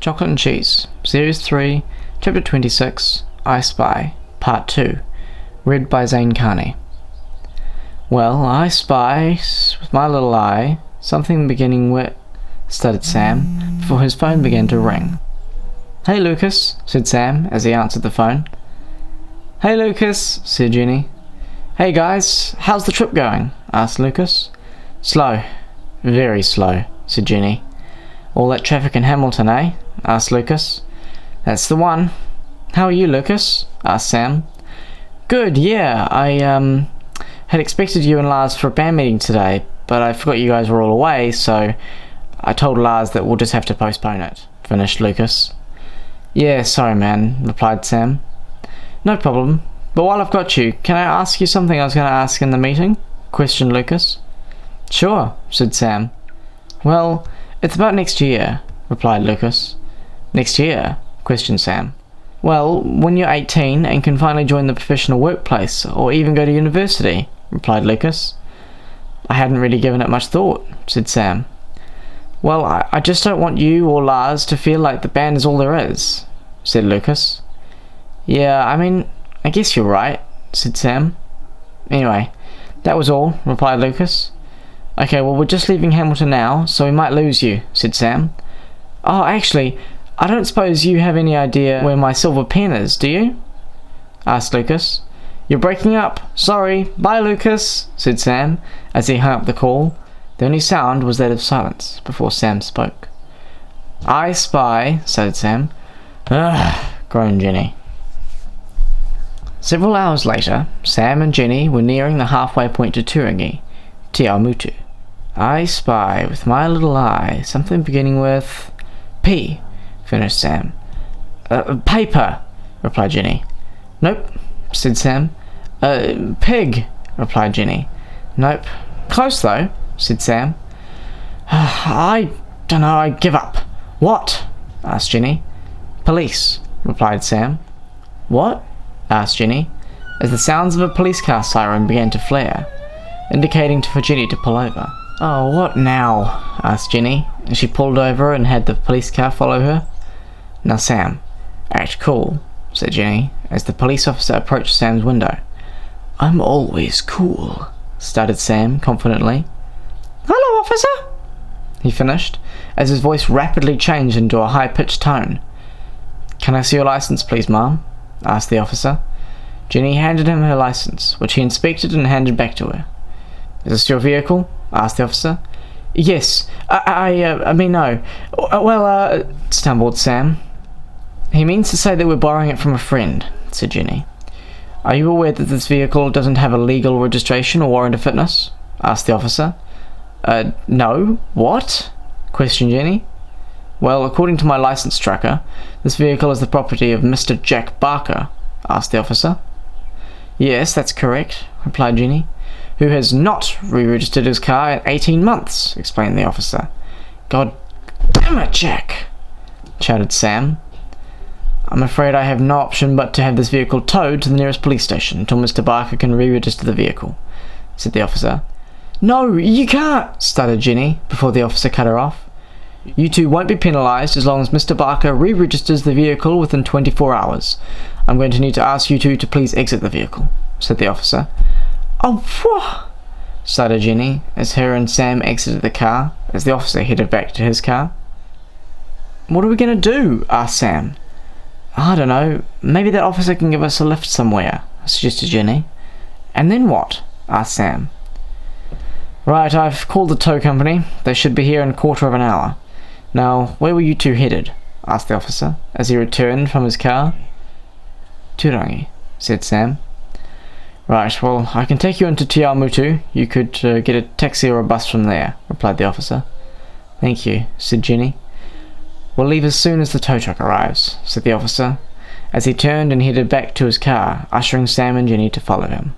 Chocolate and Cheese, Series 3, Chapter 26, I Spy, Part 2, read by Zane Carnie. Well, I spy, with my little eye, something beginning with... stuttered Sam, before his phone began to ring. "Hey, Lucas," said Sam, as he answered the phone. "Hey, Lucas," said Jenny. "Hey, guys, how's the trip going?" asked Lucas. "Slow. Very slow," said Jenny. "All that traffic in Hamilton, eh?" asked Lucas. "That's the one. How are you, Lucas?" asked Sam. "Good, yeah. I had expected you and Lars for a band meeting today, but I forgot you guys were all away, so I told Lars that we'll just have to postpone it," finished Lucas. "Yeah, sorry man," replied Sam. "No problem. But while I've got you, can I ask you something I was going to ask in the meeting?" questioned Lucas. "Sure," said Sam. "Well, it's about next year," replied Lucas. "Next year?" questioned Sam. "Well, when you're 18 and can finally join the professional workplace, or even go to university," replied Lucas. "I hadn't really given it much thought," said Sam. "Well, I just don't want you or Lars to feel like the band is all there is," said Lucas. "Yeah, I guess you're right," said Sam. "Anyway, that was all," replied Lucas. "Okay, well, we're just leaving Hamilton now, so we might lose you," said Sam. "Oh, actually, I don't suppose you have any idea where my silver pen is, do you?" asked Lucas. "You're breaking up. Sorry. Bye, Lucas," said Sam, as he hung up the call. The only sound was that of silence before Sam spoke. "I spy," said Sam. "Ugh," groaned Jenny. Several hours later, Sam and Jenny were nearing the halfway point to Turingi, Te Aumutu. "I spy, with my little eye, something beginning with P," finished Sam. "Paper," replied Jenny. "Nope," said Sam. "Pig," replied Jenny. "Nope. Close, though," said Sam. "I don't know, I give up." "What?" asked Jenny. "Police," replied Sam. "What?" asked Jenny, as the sounds of a police car siren began to flare, indicating for Jenny to pull over. "Oh, what now?" asked Jenny, as she pulled over and had the police car follow her. "Now, Sam, act cool," said Jenny, as the police officer approached Sam's window. "I'm always cool," stuttered Sam confidently. "Hello, officer," he finished, as his voice rapidly changed into a high-pitched tone. "Can I see your license, please, ma'am?" asked the officer. Jenny handed him her license, which he inspected and handed back to her. "Is this your vehicle?" asked the officer. "Yes, no. Well, stumbled Sam. "He means to say that we're borrowing it from a friend," said Jenny. "Are you aware that this vehicle doesn't have a legal registration or warrant of fitness?" asked the officer. No. What?" questioned Jenny. "Well, according to my license tracker, this vehicle is the property of Mr. Jack Barker," asked the officer. "Yes, that's correct," replied Jenny. "Who has not re-registered his car in 18 months, explained the officer. "God damn it, Jack!" shouted Sam. "I'm afraid I have no option but to have this vehicle towed to the nearest police station until Mr. Barker can re-register the vehicle," said the officer. "No, you can't," stuttered Jenny, before the officer cut her off. "You two won't be penalised as long as Mr. Barker re-registers the vehicle within 24 hours. I'm going to need to ask you two to please exit the vehicle," said the officer. "Oh, what?" stuttered Jenny, as her and Sam exited the car, as the officer headed back to his car. "What are we going to do?" asked Sam. "I don't know. Maybe that officer can give us a lift somewhere," suggested Jenny. "And then what?" asked Sam. "Right, I've called the tow company. They should be here in a quarter of an hour. Now, where were you two headed?" asked the officer, as he returned from his car. "Turangi," said Sam. "Right, well, I can take you into Te Aumutu. You could get a taxi or a bus from there," replied the officer. "Thank you," said Jenny. "We'll leave as soon as the tow truck arrives," said the officer, as he turned and headed back to his car, ushering Sam and Jenny to follow him.